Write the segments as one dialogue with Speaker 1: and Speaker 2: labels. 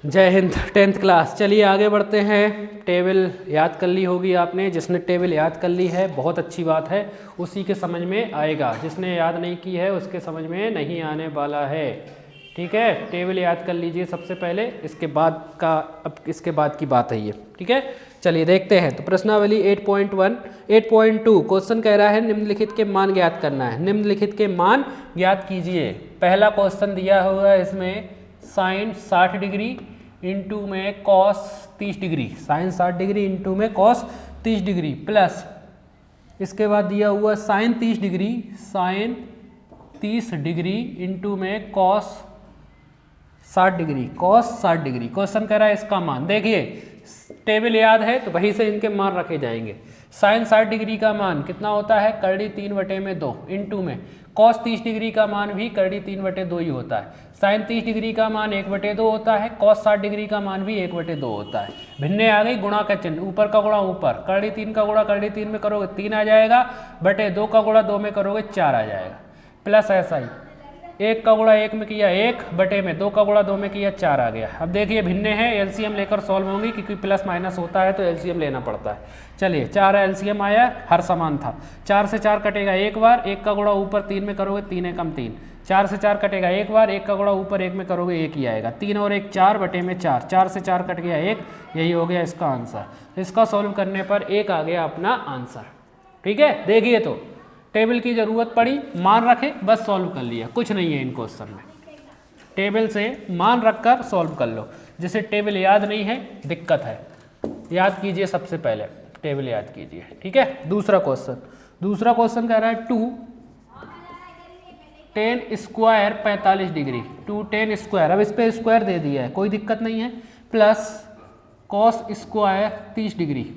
Speaker 1: जय Hind 10th class. चलिए आगे बढ़ते हैं। टेबल याद कर ली होगी आपने, जिसने टेबल याद कर ली है बहुत अच्छी बात है, उसी के समझ में आएगा। जिसने याद नहीं की है उसके समझ में नहीं आने वाला है। ठीक है, टेबल याद कर लीजिए सबसे पहले, इसके बाद का अब इसके बाद की बात है ये। ठीक है, चलिए देखते हैं। तो प्रश्नावली 8.2 क्वेश्चन कह रहा है निम्नलिखित के मान ज्ञात करना है। निम्नलिखित के मान ज्ञात कीजिए। पहला क्वेश्चन दिया हुआ है इसमें साइन 60 डिग्री इंटू में cos 30 degree, sine 60 degree into में कॉस 30 डिग्री प्लस इसके बाद दिया हुआ sine 30 degree, sine 30 degree into में cos 60 degree, cos 60 degree. Question कह रहा है इसका मान। देखिए टेबल याद है तो वहीं से इनके मान रखे जाएंगे। साइन 60 डिग्री का मान कितना होता है, करड़ी 3/2 इंटू में कॉस 30 डिग्री का मान भी करड़ी 3/2 ही होता है। साइन 30 डिग्री का मान 1/2 होता है, कॉस 60 डिग्री का मान भी 1/2 होता है। भिन्ने आ गई, गुणा का चिन्ह, ऊपर का गुणा ऊपर, करड़ी 3 का गुणा करड़ी 3 में करोगे 3 आ जाएगा, बटे 2 का गुणा 2 में करोगे 4 आ जाएगा, प्लस ऐसा ही 1 का गुणा 1 में किया 1, बटे में 2 का गुणा 2 में किया 4 आ गया। अब देखिए भिन्ने हैं, एलसीएम लेकर सॉल्व होंगी क्योंकि प्लस माइनस होता है तो एलसीएम लेना पड़ता है। चलिए 4 एलसीएम आया, हर समान था। 4 से 4 कटेगा एक बार, 1 का गुणा ऊपर 3 में करोगे 3 एकम 3, 4 से 4 कटेगा एक बार, 1 का गुणा ऊपर 1 में करोगे 1 ही आएगा। 3 और 1 4, बटे में 4, 4 से 4 कट गया 1, यही हो गया इसका आंसर। इसका सॉल्व करने पर 1 आ गया अपना आंसर। ठीक है, देखिए तो टेबल की जरूरत पड़ी, मान रखे बस सॉल्व कर लिया, कुछ नहीं है इन क्वेश्चन में। टेबल से मान रखकर सॉल्व कर लो। जिसे टेबल याद नहीं है दिक्कत है, याद कीजिए सबसे पहले, टेबल याद कीजिए। ठीक है, दूसरा क्वेश्चन कह रहा है 2 tan square 45 degree, 2 tan square, अब इस पे स्क्वायर दे दिया है कोई दिक्कत नहीं है, प्लस कॉस स्क्वायर 30 डिग्री,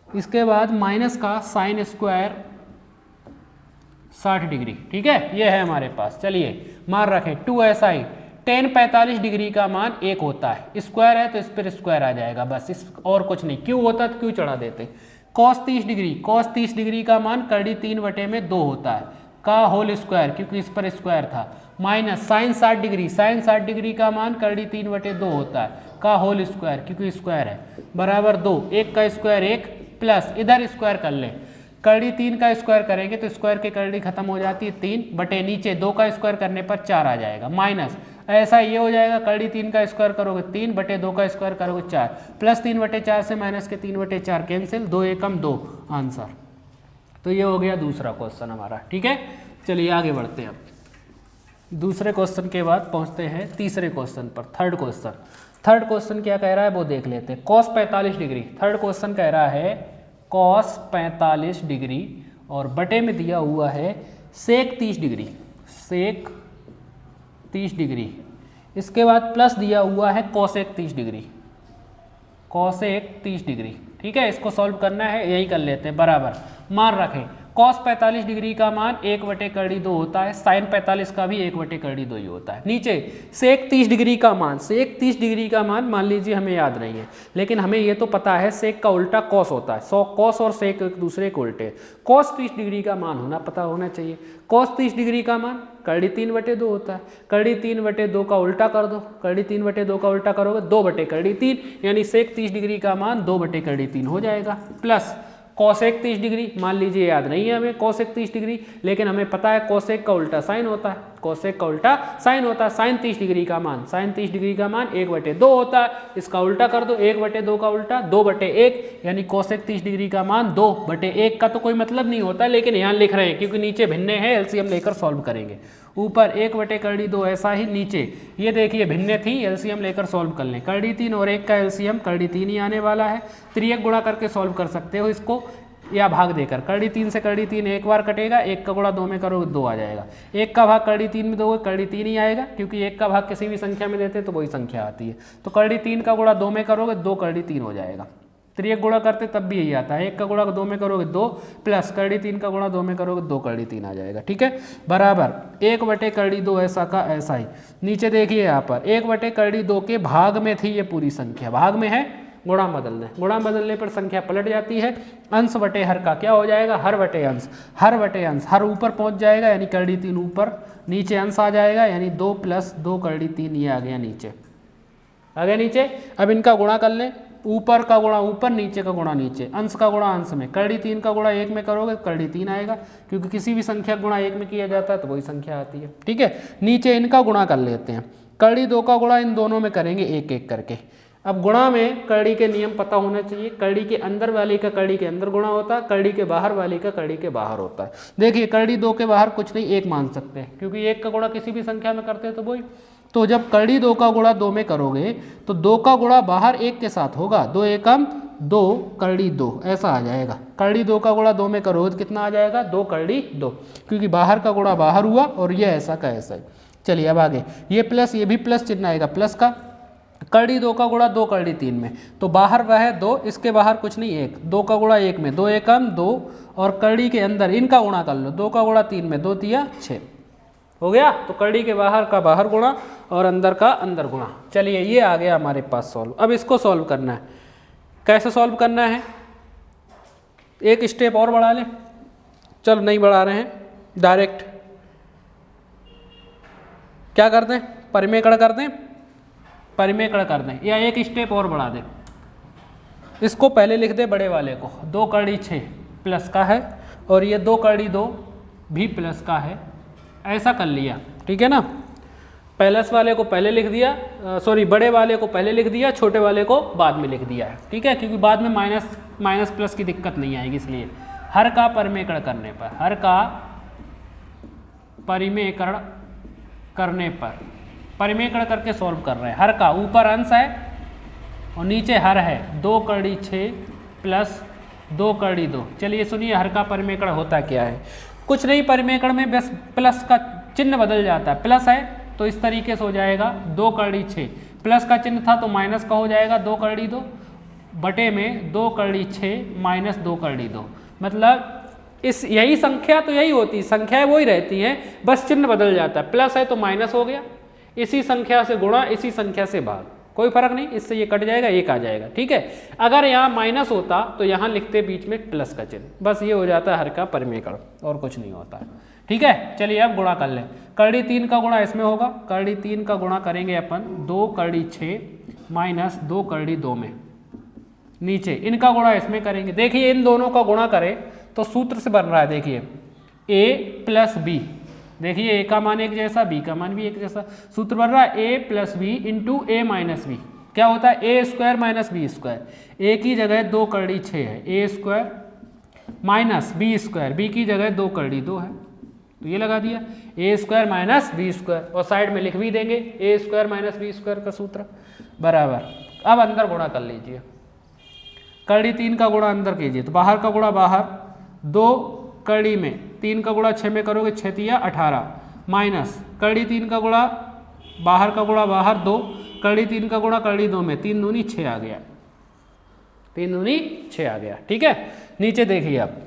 Speaker 1: इसके बाद माइनस का साइन स्क्वायर 60 डिग्री। ठीक है, ये है हमारे पास। चलिए मान रखें 2 ऐसा ही, tan 45 डिग्री का मान 1 होता है, स्क्वायर है तो इस पर स्क्वायर आ जाएगा बस, इस और कुछ नहीं। क्यों होता तो क्यों चढ़ा देते। cos 30 डिग्री का मान करड़ी 3/2 होता है, का होल स्क्वायर क्योंकि इस पर स्क्वायर था, माइनस साइन 60 डिग्री का मान करड़ी 3/2 होता है, का होल स्क्वायर क्योंकि स्क्वायर है, बराबर 2, 1 का स्क्वायर 1, प्लस इधर स्क्वायर कर लें, करड़ी 3 का स्क्वायर करेंगे तो स्क्वायर के करड़ी खत्म हो जाती है 3, बटे नीचे 2 का स्क्वायर करने पर 4 आ जाएगा, माइनस ऐसा ये हो जाएगा, करड़ी 3 का स्क्वायर करोगे 3, बटे 2 का स्क्वायर करोगे 4, प्लस 3/4 से माइनस के 3/4 कैंसिल, 2 एकम 2 आंसर। तो ये हो गया दूसरा क्वेश्चन हमारा। ठीक है, चलिए आगे बढ़ते हैं। अब दूसरे क्वेश्चन के बाद पहुंचते हैं तीसरे क्वेश्चन पर। थर्ड क्वेश्चन क्या कह रहा है वो देख लेते हैं। cos 45 डिग्री, थर्ड क्वेश्चन कह रहा है cos 45 डिग्री और बटे में दिया हुआ है सेक 30 डिग्री, सेक 30 डिग्री, इसके बाद प्लस दिया हुआ है कोसेक 30 डिग्री, कोसेक 30 डिग्री। ठीक है, इसको सॉल्व करना है, यही कर लेते हैं, बराबर मान रखें। cos 45 डिग्री का मान 1/2 होता है, साइन 45 का भी 1/2 ही होता है। नीचे सेक 30 डिग्री का मान, सेक 30 डिग्री का मान लीजिए हमें याद नहीं है, लेकिन हमें ये तो पता है सेक का उल्टा कॉस होता है, कॉस और सेक एक दूसरे के उल्टे। cos 30 डिग्री का मान पता होना चाहिए। cos 30 डिग्री का मान करड़ी 3/2 होता है, करड़ी 3/2 का उल्टा कर दो, करड़ी 3/2 का उल्टा करोगे 2/3, यानी सेक 30 डिग्री का मान 2/3 हो जाएगा, प्लस कोसेक 30 डिग्री, मान लीजिए याद नहीं है हमें कोसेक 30 डिग्री, लेकिन हमें पता है कोसेक का उल्टा साइन होता है, कोसेक का उल्टा साइन होता है। साइन 30 डिग्री का मान, साइन 30 डिग्री का मान 1/2 होता है, इसका उल्टा कर दो, 1/2 का उल्टा 2/1, यानी कोसेक 30 डिग्री का मान 2/1 का तो कोई मतलब नहीं होता, लेकिन यहाँ लिख रहे हैं क्योंकि नीचे भिन्ने हैं, एलसीएम लेकर सॉल्व करेंगे। ऊपर 1/2 ऐसा ही, नीचे ये देखिए भिन्ने थी, एलसीएम लेकर सॉल्व कर लें। करड़ी 3 और 1 का एलसीएम करड़ी 3 ही आने वाला है, त्रियक गुणा करके सॉल्व कर सकते हो इसको, या भाग देकर। करड़ी 3 से करड़ी 3 एक बार कटेगा, 1 का गुणा 2 में करोगे 2 आ जाएगा, 1 का भाग करड़ी 3 में दोगे करड़ी 3 ही आएगा, क्योंकि 1 का भाग किसी भी संख्या में देते तो वही संख्या आती है। तो करड़ी 3 का गुणा 2 में करोगे 2 करड़ी 3 हो जाएगा। त्रियक गुणा करते तब भी यही आता है, 1 का गुणा 2 में करोगे 2, प्लस करड़ी 3 का गुणा 2 में करोगे 2 करड़ी 3 आ जाएगा। ठीक है, बराबर 1/2 ऐसा का ऐसा ही। नीचे देखिए यहाँ पर 1/2 के भाग में थी ये पूरी संख्या, भाग में है, गुणा बदलने पर संख्या पलट जाती है। अंश बटे हर का क्या हो जाएगा, हर बटे अंश, हर ऊपर पहुंच जाएगा यानी करड़ी 3 ऊपर, नीचे अंश आ जाएगा यानी 2 + 2 करड़ी 3 ये आ गया नीचे। आ गया नीचे। अब इनका गुणा कर लें, ऊपर का गुणा ऊपर, नीचे का गुणा नीचे, अंश का गुणा अंश में। कड़ी 3 का गुणा 1 में करोगे कड़ी 3 आएगा, क्योंकि किसी भी संख्या का गुणा 1 में किया जाता है तो वही संख्या आती है। ठीक है, नीचे इनका गुणा कर लेते हैं। कड़ी 2 का गुणा इन दोनों में करेंगे एक एक करके। अब गुणा में कड़ी के नियम पता होना चाहिए। कड़ी के अंदर वाली का कड़ी के अंदर गुणा होता है, कड़ी के बाहर वाली का कड़ी के बाहर होता है। देखिए कड़ी 2 के बाहर कुछ नहीं 1 मान सकते हैं, क्योंकि 1 का गुणा किसी भी संख्या में करते हैं तो वही। तो जब कड़ी 2 का गुणा 2 में करोगे तो 2 का गुणा बाहर 1 के साथ होगा, 2 एकम 2 कड़ी 2 ऐसा आ जाएगा। कड़ी 2 का गुणा 2 में करोगे तो कितना आ जाएगा, 2 कड़ी 2, क्योंकि बाहर का गुणा बाहर हुआ और ये ऐसा का ऐसा ही। चलिए अब आगे, ये प्लस, ये भी प्लस चिन्ह आएगा प्लस का। कड़ी 2 का गुणा 2 कड़ी 3 में, तो बाहर वह है 2, इसके बाहर कुछ नहीं 1, 2 का गुणा 1 में, 2 एकम 2, और कड़ी के अंदर इनका गुणा कर लो, 2 का गुणा 3 में, 2 तिया 6 हो गया। तो कड़ी के बाहर का बाहर गुणा और अंदर का अंदर गुणा। चलिए ये आ गया हमारे पास सॉल्व। अब इसको सॉल्व करना है। कैसे सॉल्व करना है, एक स्टेप और बढ़ा लें। चलो नहीं बढ़ा रहे हैं, डायरेक्ट क्या कर दें, परिमेकड़ कर दें, परिमेकड़ कर दें, या एक स्टेप और बढ़ा दें। इसको पहले लिख दे बड़े वाले को, 2 कड़ी 6 प्लस का है, और ये 2 कड़ी 2 भी प्लस का है, ऐसा कर लिया। ठीक है ना, प्लस वाले को पहले लिख दिया, सॉरी बड़े वाले को पहले लिख दिया, छोटे वाले को बाद में लिख दिया है। ठीक है, क्योंकि बाद में माइनस प्लस की दिक्कत नहीं आएगी, इसलिए हर का परिमेकड़ करने पर, हर का परिमेकड़ करने पर, परिमेकड़ करके सॉल्व कर रहे हैं। हर का ऊपर अंश है और नीचे हर है, 2 कड़ी 6 प्लस 2 कड़ी 2। चलिए सुनिए हर का परिमेकड़ होता क्या है। कुछ नहीं, परिमेकड़ में बस प्लस का चिन्ह बदल जाता है। प्लस है तो इस तरीके से हो जाएगा 2 कड़ी 6, प्लस का चिन्ह था तो माइनस का हो जाएगा 2 कड़ी 2, बटे में 2 कड़ी 6 माइनस 2 कड़ी 2। मतलब इस यही संख्या तो यही होती, संख्याएं वही रहती हैं, बस चिन्ह बदल जाता है। प्लस है तो माइनस हो गया, इसी संख्या से गुणा, इसी संख्या से भाग, कोई फर्क नहीं, इससे ये कट जाएगा, एक आ जाएगा। ठीक है, अगर यहाँ माइनस होता तो यहाँ लिखते बीच में प्लस का चिन्ह, बस ये हो जाता है हर का परिमेकड़, और कुछ नहीं होता है। ठीक है, चलिए अब गुणा कर लें। कड़ी 3 का गुणा इसमें होगा, कड़ी 3 का गुणा करेंगे अपन 2 कड़ी 6 माइनस 2 कड़ी 2 में, नीचे इनका गुणा इसमें करेंगे। देखिए इन दोनों का गुणा करें तो सूत्र से बन रहा है, देखिए a प्लस बी, देखिए a का मान एक जैसा, b का मान भी एक जैसा, सूत्र बन रहा है a plus B into A minus B. क्या होता है, A square minus B square, A की जगह 2 कड़ी 6 है, A square minus B square, B की जगह 2 कड़ी 2 है, तो ये लगा दिया A square minus B square, और साइड में लिख भी देंगे ए स्क्वायर माइनस बी स्क्वायर का सूत्र बराबर। अब अंदर गुणा कर लीजिए, कड़ी 3 का गुणा अंदर कीजिए, तो बाहर का गुणा बाहर, 2 कड़ी में 3 का गुणा 6 में करोगे 6 तिया 18, माइनस कड़ी 3 का गुणा बाहर का गुणा बाहर 2, कड़ी 3 का गुणा कड़ी 2 में, 3 दूनी 6 आ गया, 3 दूनी 6 आ गया। ठीक है, नीचे देखिए अब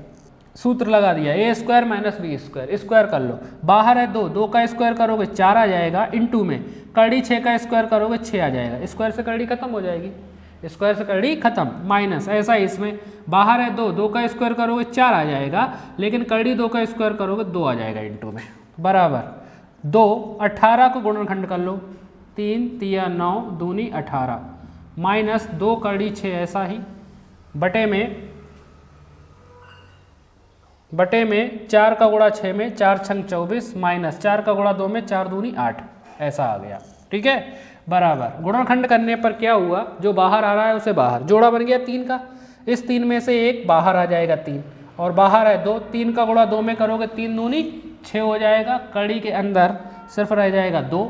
Speaker 1: सूत्र लगा दिया, A square minus B square, square कर लो, बाहर है 2, 2 का स्क्वायर करोगे 4 आ जाएगा, इंटू में कड़ी 6 का स्क्वायर करोगे 6 आ जाएगा, स्क्वायर से कड़ी खत्म हो जाएगी, स्क्वायर से कड़ी खत्म, माइनस ऐसा ही इसमें, बाहर है 2, 2 का स्क्वायर करोगे 4 आ जाएगा, लेकिन कड़ी 2 का स्क्वायर करोगे 2 आ जाएगा इंटू में, बराबर 2, 18 को गुणनखंड कर लो, 3 तिया 9 दूनी 18, माइनस 2 कड़ी 6 ऐसा ही, बटे में 4 का गुणा 6 में 4 छंग 24, माइनस 4 का गुणा 2 में 4 दूनी 8, ऐसा आ गया। ठीक है, बराबर गुणनखंड करने पर क्या हुआ, जो बाहर आ रहा है उसे बाहर, जोड़ा बन गया 3 का, इस 3 में से एक बाहर आ जाएगा 3, और बाहर है 2, 3 का गुणा 2 में करोगे 3 दूनी 6 हो जाएगा, कड़ी के अंदर सिर्फ रह जाएगा 2,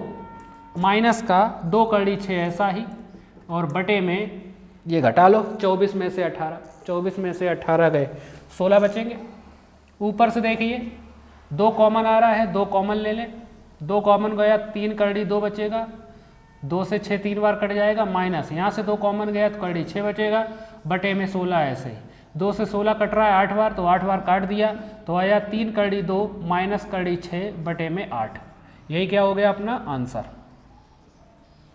Speaker 1: माइनस का 2 कड़ी 6 ऐसा ही, और बटे में ये घटा लो, 24 में से 18, 24 में से 18 गए 16 बचेंगे। ऊपर से देखिए 2 कॉमन आ रहा है, 2 कॉमन ले लें, 2 कॉमन गया, 3 कड़ी 2 बचेगा, 2 से 6 3 बार कट जाएगा, माइनस यहाँ से 2 कॉमन गया तो कड़ी 6 बचेगा, बटे में 16 ऐसे ही, 2 से 16 कट रहा है 8 बार, तो 8 बार काट दिया तो आया 3 कड़ी 2 माइनस कड़ी 6 बटे में 8, यही क्या हो गया अपना आंसर।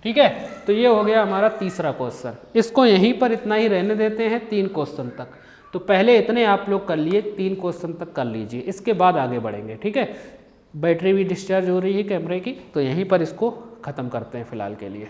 Speaker 1: ठीक है, तो ये हो गया हमारा तीसरा क्वेश्चन। इसको यहीं पर इतना ही रहने देते हैं 3 क्वेश्चन तक। तो पहले इतने आप लोग कर लिए, 3 क्वेश्चन तक कर लीजिए, इसके बाद आगे बढ़ेंगे। ठीक है, बैटरी भी डिस्चार्ज हो रही है कैमरे की, तो यहीं पर इसको ख़त्म करते हैं फ़िलहाल के लिए।